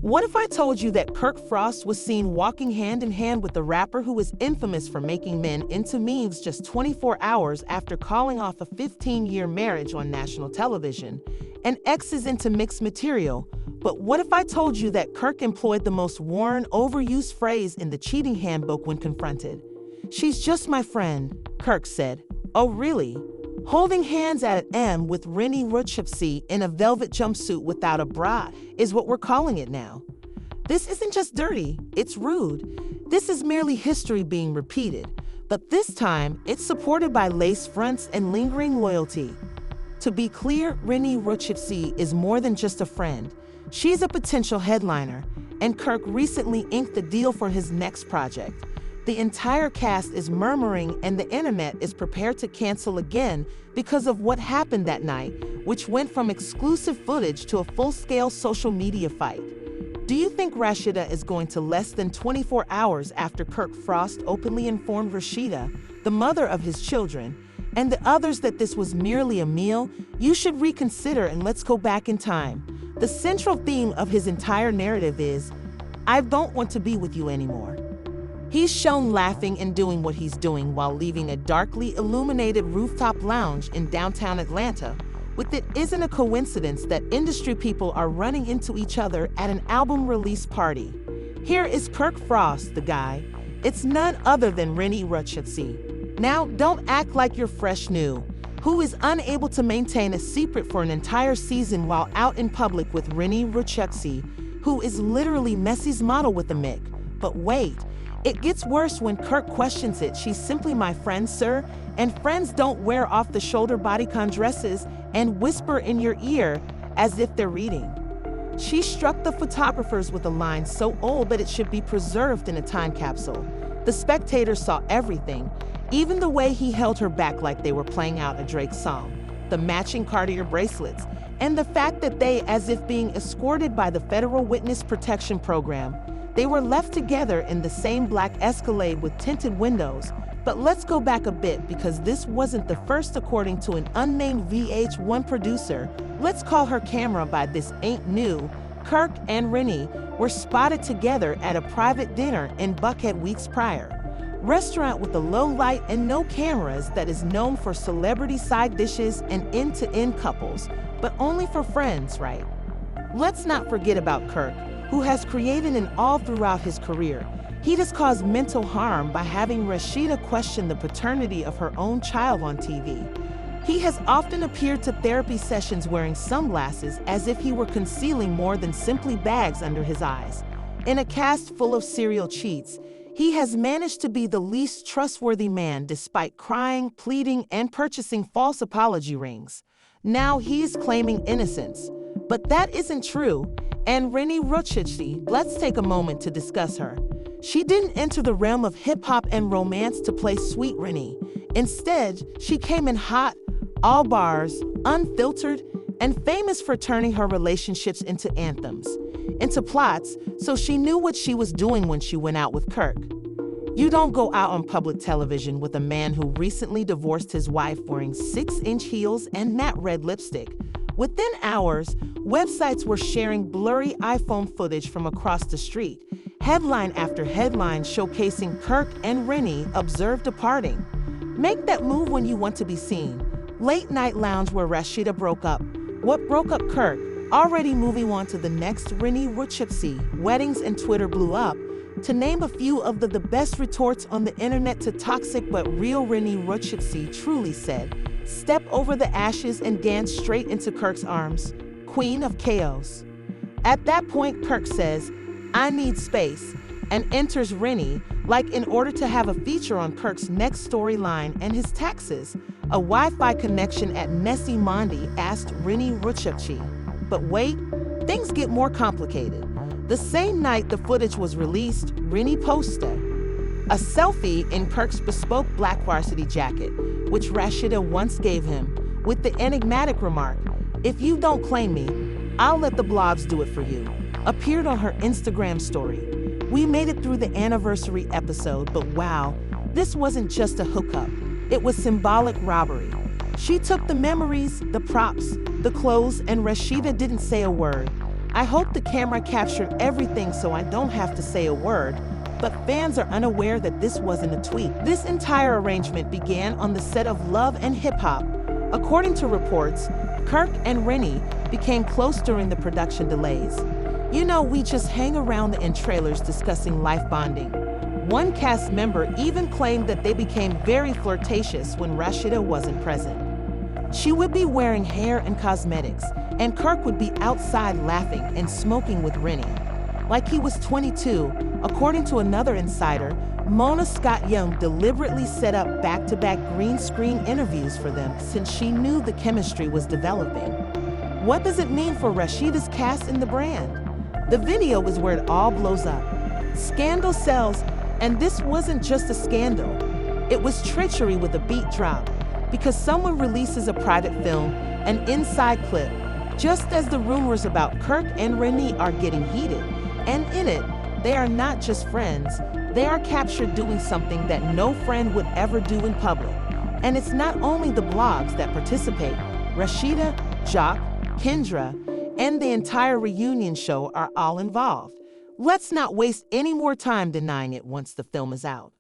What if I told you that Kirk Frost was seen walking hand in hand with the rapper who is infamous for making men into memes just 24 hours after calling off a 15-year marriage on national television? And X is into mixed material. But what if I told you that Kirk employed the most worn, overused phrase in the cheating handbook when confronted? "She's just my friend," Kirk said. "Oh, really?" Holding hands at an M with Renni Rucci in a velvet jumpsuit without a bra is what we're calling it now. This isn't just dirty, it's rude. This is merely history being repeated, but this time it's supported by lace fronts and lingering loyalty. To be clear, Renni Rucci is more than just a friend. She's a potential headliner, and Kirk recently inked the deal for his next project. The entire cast is murmuring and the internet is prepared to cancel again because of what happened that night, which went from exclusive footage to a full-scale social media fight. Do you think Rashida is going to less than 24 hours after Kirk Frost openly informed Rashida, the mother of his children, and the others that this was merely a meal? You should reconsider and let's go back in time. The central theme of his entire narrative is, "I don't want to be with you anymore." He's shown laughing and doing what he's doing while leaving a darkly illuminated rooftop lounge in downtown Atlanta. With it isn't a coincidence that industry people are running into each other at an album release party. Here is Kirk Frost, the guy. It's none other than Renni Rucci. Now, don't act like you're fresh new. Who is unable to maintain a secret for an entire season while out in public with Renni Rucci, who is literally Messi's model with a mic. But wait. It gets worse when Kirk questions it. "She's simply my friend, sir, and friends don't wear off-the-shoulder bodycon dresses and whisper in your ear as if they're reading." She struck the photographers with a line so old that it should be preserved in a time capsule. The spectators saw everything, even the way he held her back like they were playing out a Drake song, the matching Cartier bracelets, and the fact that they, as if being escorted by the Federal Witness Protection Program, they were left together in the same black Escalade with tinted windows. But let's go back a bit because this wasn't the first. According to an unnamed VH1 producer, let's call her camera by this ain't new, Kirk and Renni were spotted together at a private dinner in Buckhead weeks prior. Restaurant with a low light and no cameras that is known for celebrity side dishes and end-to-end couples, but only for friends, right? Let's not forget about Kirk, who has created an all throughout his career. He has caused mental harm by having Rashida question the paternity of her own child on TV. He has often appeared to therapy sessions wearing sunglasses as if he were concealing more than simply bags under his eyes. In a cast full of serial cheats, he has managed to be the least trustworthy man despite crying, pleading, and purchasing false apology rings. Now he's claiming innocence. But that isn't true. And Renni Rucci, let's take a moment to discuss her. She didn't enter the realm of hip-hop and romance to play Sweet Renni. Instead, she came in hot, all bars, unfiltered, and famous for turning her relationships into anthems, into plots, so she knew what she was doing when she went out with Kirk. You don't go out on public television with a man who recently divorced his wife wearing 6-inch heels and matte red lipstick. Within hours, websites were sharing blurry iPhone footage from across the street, headline after headline showcasing Kirk and Renni observed departing. Make that move when you want to be seen. Late night lounge where Rashida broke up. What broke up Kirk? Already moving on to the next Renni Rucci. Weddings and Twitter blew up. To name a few of the best retorts on the internet to toxic but real, Renni Rucci truly said, "Step over the ashes and dance straight into Kirk's arms. Queen of chaos." At that point, Kirk says, "I need space," and enters Renni, like in order to have a feature on Kirk's next storyline and his taxes. A Wi-Fi connection at Messi Mondi asked Renni Rucci. But wait, things get more complicated. The same night the footage was released, Renni posted a selfie in Kirk's bespoke black varsity jacket, which Rashida once gave him, with the enigmatic remark, "If you don't claim me, I'll let the blobs do it for you," appeared on her Instagram story. We made it through the anniversary episode, but wow, this wasn't just a hookup. It was symbolic robbery. She took the memories, the props, the clothes, and Rashida didn't say a word. I hope the camera captured everything so I don't have to say a word, but fans are unaware that this wasn't a tweet. This entire arrangement began on the set of Love and Hip Hop. According to reports, Kirk and Renni became close during the production delays. You know, we just hang around in trailers discussing life bonding. One cast member even claimed that they became very flirtatious when Rashida wasn't present. She would be wearing hair and cosmetics, and Kirk would be outside laughing and smoking with Renni. Like he was 22, according to another insider, Mona Scott Young deliberately set up back-to-back green screen interviews for them since she knew the chemistry was developing. What does it mean for Rashida's cast in the brand? The video is where it all blows up. Scandal sells, and this wasn't just a scandal. It was treachery with a beat drop, because someone releases a private film, an inside clip, just as the rumors about Kirk and Renni are getting heated. And in it, they are not just friends, they are captured doing something that no friend would ever do in public. And it's not only the blogs that participate. Rashida, Jock, Kendra, and the entire reunion show are all involved. Let's not waste any more time denying it once the film is out.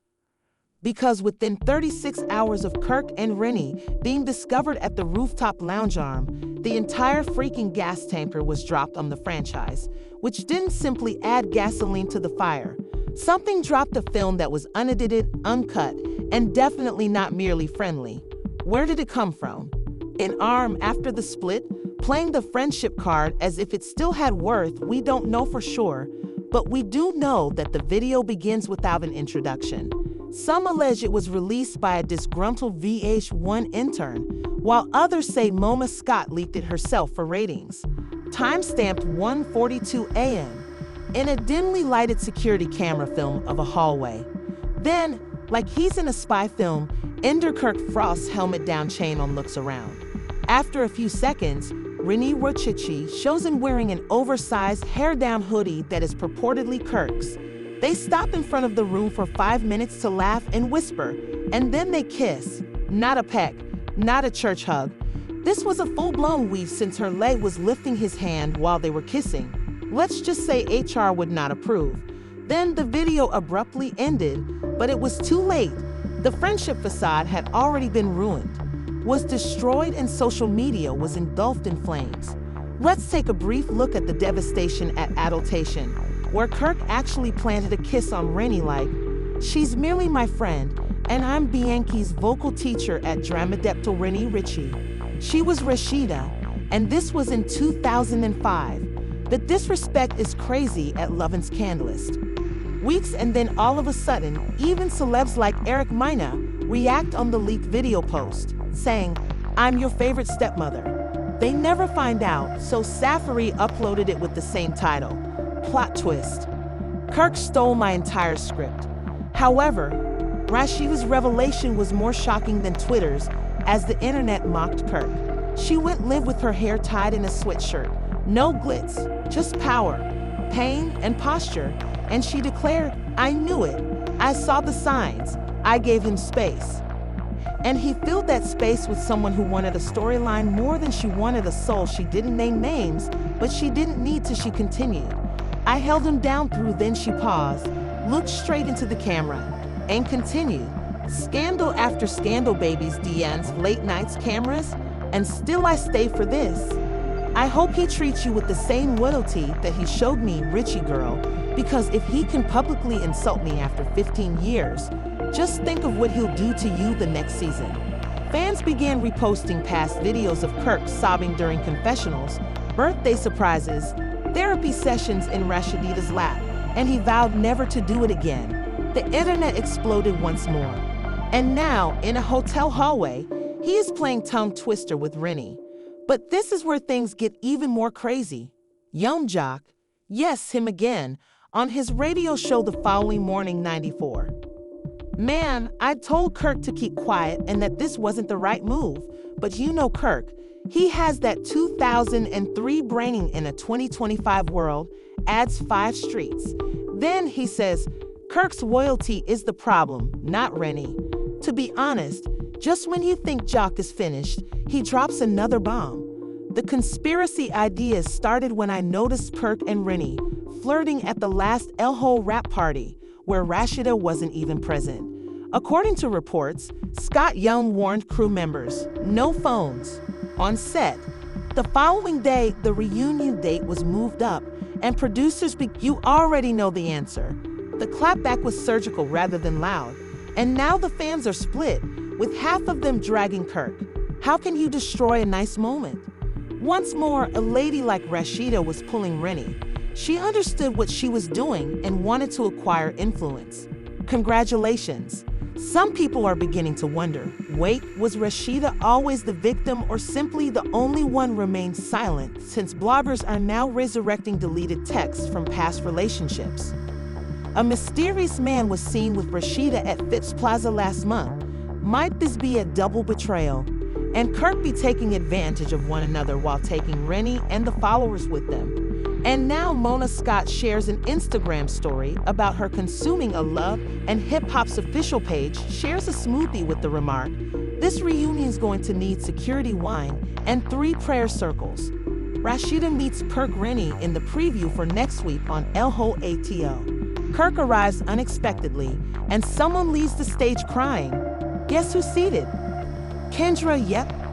Because within 36 hours of Kirk and Renni being discovered at the rooftop lounge arm, the entire freaking gas tanker was dropped on the franchise, which didn't simply add gasoline to the fire. Something dropped a film that was unedited, uncut, and definitely not merely friendly. Where did it come from? An arm after the split, playing the friendship card as if it still had worth, we don't know for sure, but we do know that the video begins without an introduction. Some allege it was released by a disgruntled VH1 intern, while others say Mona Scott leaked it herself for ratings. Timestamped 1:42 a.m. in a dimly lighted security camera film of a hallway. Then, like he's in a spy film, Ender Kirk Frost's helmet-down chain on looks around. After a few seconds, Renni Rucci shows him wearing an oversized hair-down hoodie that is purportedly Kirk's. They stop in front of the room for 5 minutes to laugh and whisper, and then they kiss. Not a peck, not a church hug. This was a full-blown weave since her leg was lifting his hand while they were kissing. Let's just say HR would not approve. Then the video abruptly ended, but it was too late. The friendship facade had already been ruined, was destroyed, and social media was engulfed in flames. Let's take a brief look at the devastation at Adultation, where Kirk actually planted a kiss on Renni like, "She's merely my friend, and I'm Bianchi's vocal teacher at Dramadepto Renni Rucci. She was Rashida, and this was in 2005. The disrespect is crazy at Love and Scandalist." Weeks and then all of a sudden, even celebs like Eric Mina react on the leaked video post, saying, "I'm your favorite stepmother." They never find out, so Safari uploaded it with the same title. Plot twist. Kirk stole my entire script. However, Rashida's revelation was more shocking than Twitter's, as the internet mocked Kirk. She went live with her hair tied in a sweatshirt. No glitz, just power, pain, and posture. And she declared, "I knew it. I saw the signs. I gave him space." And he filled that space with someone who wanted a storyline more than she wanted a soul. She didn't name names, but she didn't need to, she continued. "I held him down through," then she paused, looked straight into the camera, and continued. "Scandal after scandal, babies, DNs, late nights, cameras, and still I stay for this. I hope he treats you with the same loyalty that he showed me, Richie girl, because if he can publicly insult me after 15 years, just think of what he'll do to you the next season." Fans began reposting past videos of Kirk sobbing during confessionals, birthday surprises, therapy sessions in Rashida's lap, and he vowed never to do it again. The internet exploded once more. And now, in a hotel hallway, he is playing tongue twister with Renni. But this is where things get even more crazy. Young Jock, yes, him again, on his radio show the following morning, 94. "Man, I told Kirk to keep quiet and that this wasn't the right move, but you know Kirk, he has that 2003 braining in a 2025 world, adds 5 streets. Then he says, Kirk's loyalty is the problem, not Renni. To be honest, just when you think Jock is finished, he drops another bomb. The conspiracy ideas started when I noticed Kirk and Renni flirting at the last El Hole rap party, where Rashida wasn't even present. According to reports, Scott Young warned crew members, no phones, on set. The following day, the reunion date was moved up, and producers you already know the answer. The clapback was surgical rather than loud, and now the fans are split, with half of them dragging Kirk. How can you destroy a nice moment? Once more, a lady like Rashida was pulling Renni. She understood what she was doing and wanted to acquire influence. Congratulations. Some people are beginning to wonder, wait, was Rashida always the victim or simply the only one remained silent, since bloggers are now resurrecting deleted texts from past relationships? A mysterious man was seen with Rashida at Phipps Plaza last month. Might this be a double betrayal? And Kirk be taking advantage of one another while taking Renni and the followers with them? And now Mona Scott shares an Instagram story about her consuming a Love and Hip Hop's official page shares a smoothie with the remark, "This reunion's going to need security wine and 3 prayer circles." Rashida meets Kirk Renni in the preview for next week on El Hole ATO. Kirk arrives unexpectedly, and someone leaves the stage crying. Guess who's seated? Kendra,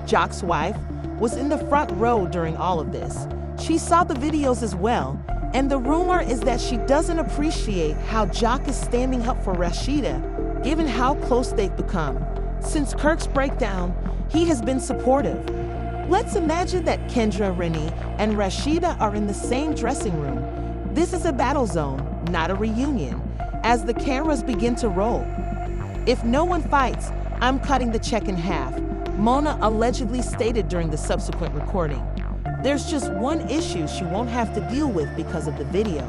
Jock's wife, was in the front row during all of this. She saw the videos as well, and the rumor is that she doesn't appreciate how Jock is standing up for Rashida, given how close they've become. Since Kirk's breakdown, he has been supportive. Let's imagine that Kendra, Renni, and Rashida are in the same dressing room. This is a battle zone, not a reunion, as the cameras begin to roll. "If no one fights, I'm cutting the check in half," Mona allegedly stated during the subsequent recording. There's just one issue she won't have to deal with because of the video.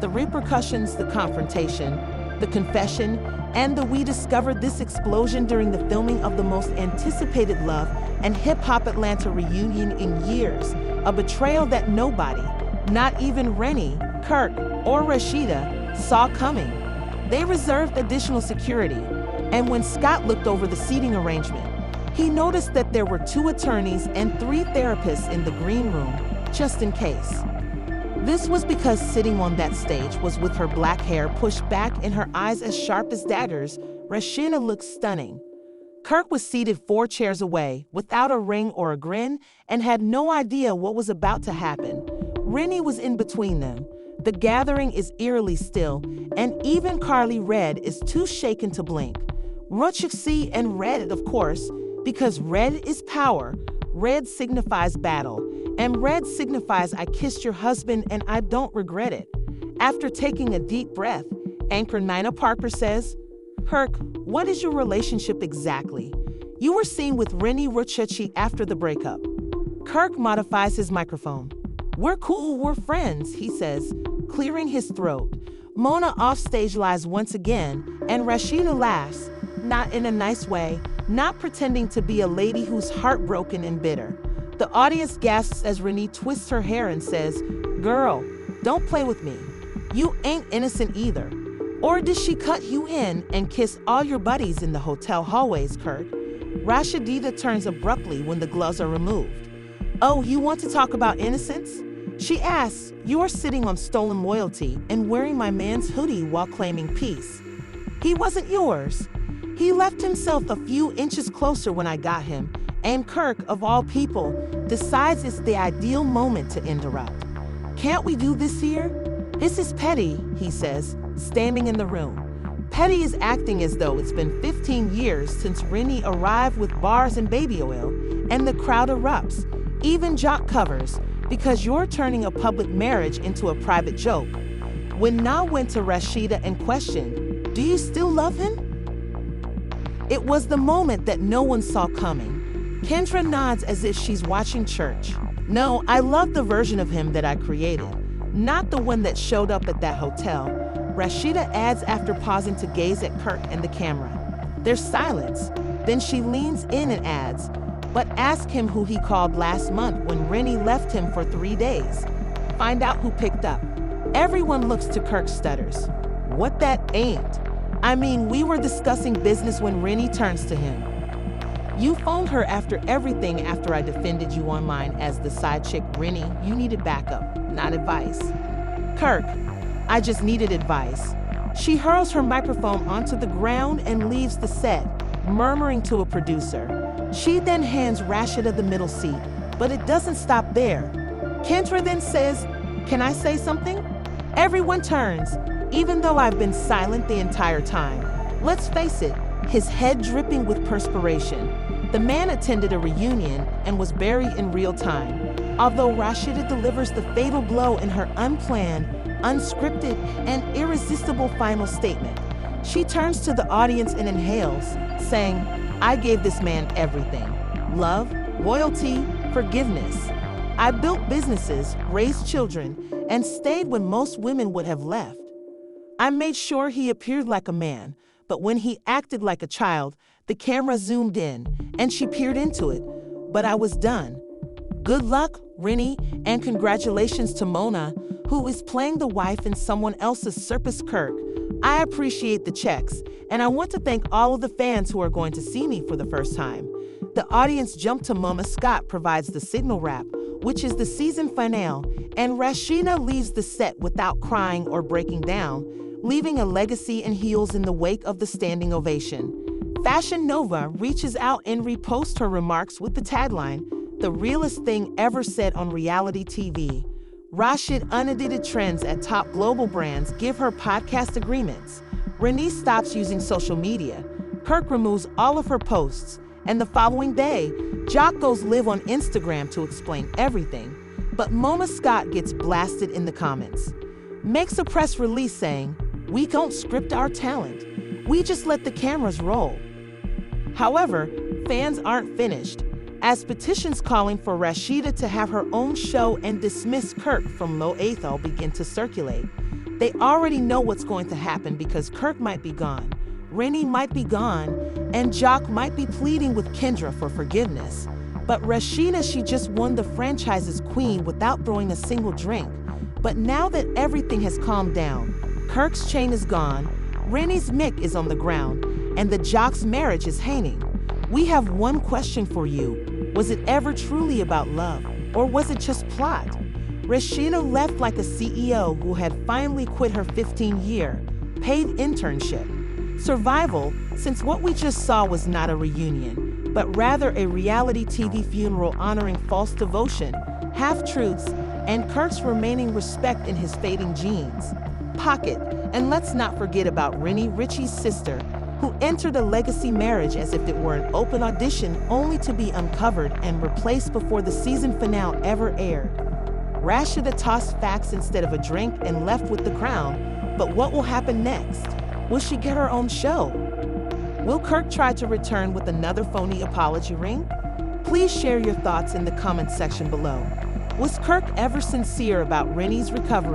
The repercussions, the confrontation, the confession, and the "we discovered this explosion during the filming of the most anticipated Love and Hip Hop Atlanta reunion in years, a betrayal that nobody, not even Renni, Kirk, or Rashida, saw coming. They reserved additional security, and when Scott looked over the seating arrangement, he noticed that there were 2 attorneys and 3 therapists in the green room, just in case. This was because sitting on that stage was with her black hair pushed back and her eyes as sharp as daggers, Rashida looked stunning. Kirk was seated 4 chairs away, without a ring or a grin, and had no idea what was about to happen. Renni was in between them. The gathering is eerily still, and even Carly Red is too shaken to blink. Rucci and Red, of course, because red is power, red signifies battle, and red signifies I kissed your husband and I don't regret it. After taking a deep breath, anchor Nina Parker says, "Kirk, what is your relationship exactly? You were seen with Renni Rucci after the breakup." Kirk modifies his microphone. "We're cool, we're friends," he says, clearing his throat. Mona offstage lies once again, and Rashida laughs, not in a nice way, not pretending to be a lady who's heartbroken and bitter. The audience gasps as Renni twists her hair and says, "Girl, don't play with me. You ain't innocent either. Or did she cut you in and kiss all your buddies in the hotel hallways, Kirk?" Rashida turns abruptly when the gloves are removed. "Oh, you want to talk about innocence?" She asks, "You are sitting on stolen loyalty and wearing my man's hoodie while claiming peace. He wasn't yours. He left himself a few inches closer when I got him, and Kirk, of all people, decides it's the ideal moment to interrupt. Can't we do this here? This is petty," he says, standing in the room. Petty is acting as though it's been 15 years since Renni arrived with bars and baby oil, and the crowd erupts. Even Jock covers, "Because you're turning a public marriage into a private joke." When Na went to Rashida and questioned, "Do you still love him?" It was the moment that no one saw coming. Kendra nods as if she's watching church. "No, I love the version of him that I created, not the one that showed up at that hotel," Rashida adds after pausing to gaze at Kirk and the camera. There's silence. Then she leans in and adds, "But ask him who he called last month when Renni left him for 3 days. Find out who picked up." Everyone looks to Kirk stutters. "What that ain't? I mean, we were discussing business when Renni turns to him." You phoned her after everything after I defended you online as the side chick. Renni, you needed backup, not advice. Kirk, I just needed advice. She hurls her microphone onto the ground and leaves the set, murmuring to a producer. She then hands Rashida the middle seat, but it doesn't stop there. Kendra then says, "Can I say something?" Everyone turns, even though I've been silent the entire time. Let's face it, his head dripping with perspiration. The man attended a reunion and was buried in real time. Although Rashida delivers the fatal blow in her unplanned, unscripted, and irresistible final statement, she turns to the audience and inhales, saying, "I gave this man everything. Love, loyalty, forgiveness. I built businesses, raised children, and stayed when most women would have left. I made sure he appeared like a man, but when he acted like a child, the camera zoomed in, and she peered into it. But I was done. Good luck, Renni, and congratulations to Mona, who is playing the wife in someone else's Circus Kirk. I appreciate the checks, and I want to thank all of the fans who are going to see me for the first time." The audience jumped to Mama Scott provides the signal rap, which is the season finale, and Rashida leaves the set without crying or breaking down, leaving a legacy and heels in the wake of the standing ovation. Fashion Nova reaches out and reposts her remarks with the tagline, "The realest thing ever said on reality TV." Rashid unedited trends at top global brands give her podcast agreements. Renni stops using social media. Kirk removes all of her posts. And the following day, Jock goes live on Instagram to explain everything. But Mona Scott gets blasted in the comments. Makes a press release saying, "We don't script our talent. We just let the cameras roll." However, fans aren't finished, as petitions calling for Rashida to have her own show and dismiss Kirk from Lo Athol begin to circulate. They already know what's going to happen because Kirk might be gone, Renni might be gone, and Jock might be pleading with Kendra for forgiveness. But Rashida, she just won the franchise's queen without throwing a single drink. But now that everything has calmed down, Kirk's chain is gone, Renni's mick is on the ground, and the Jock's marriage is hanging. We have one question for you. Was it ever truly about love, or was it just plot? Rashida left like a CEO who had finally quit her 15-year paid internship. Survival, since what we just saw was not a reunion, but rather a reality TV funeral honoring false devotion, half-truths, and Kirk's remaining respect in his fading genes. Pocket, and let's not forget about Renni Rucci's sister, who entered a legacy marriage as if it were an open audition only to be uncovered and replaced before the season finale ever aired. Rashida tossed facts instead of a drink and left with the crown, but what will happen next? Will she get her own show? Will Kirk try to return with another phony apology ring? Please share your thoughts in the comments section below. Was Kirk ever sincere about Renni's recovery?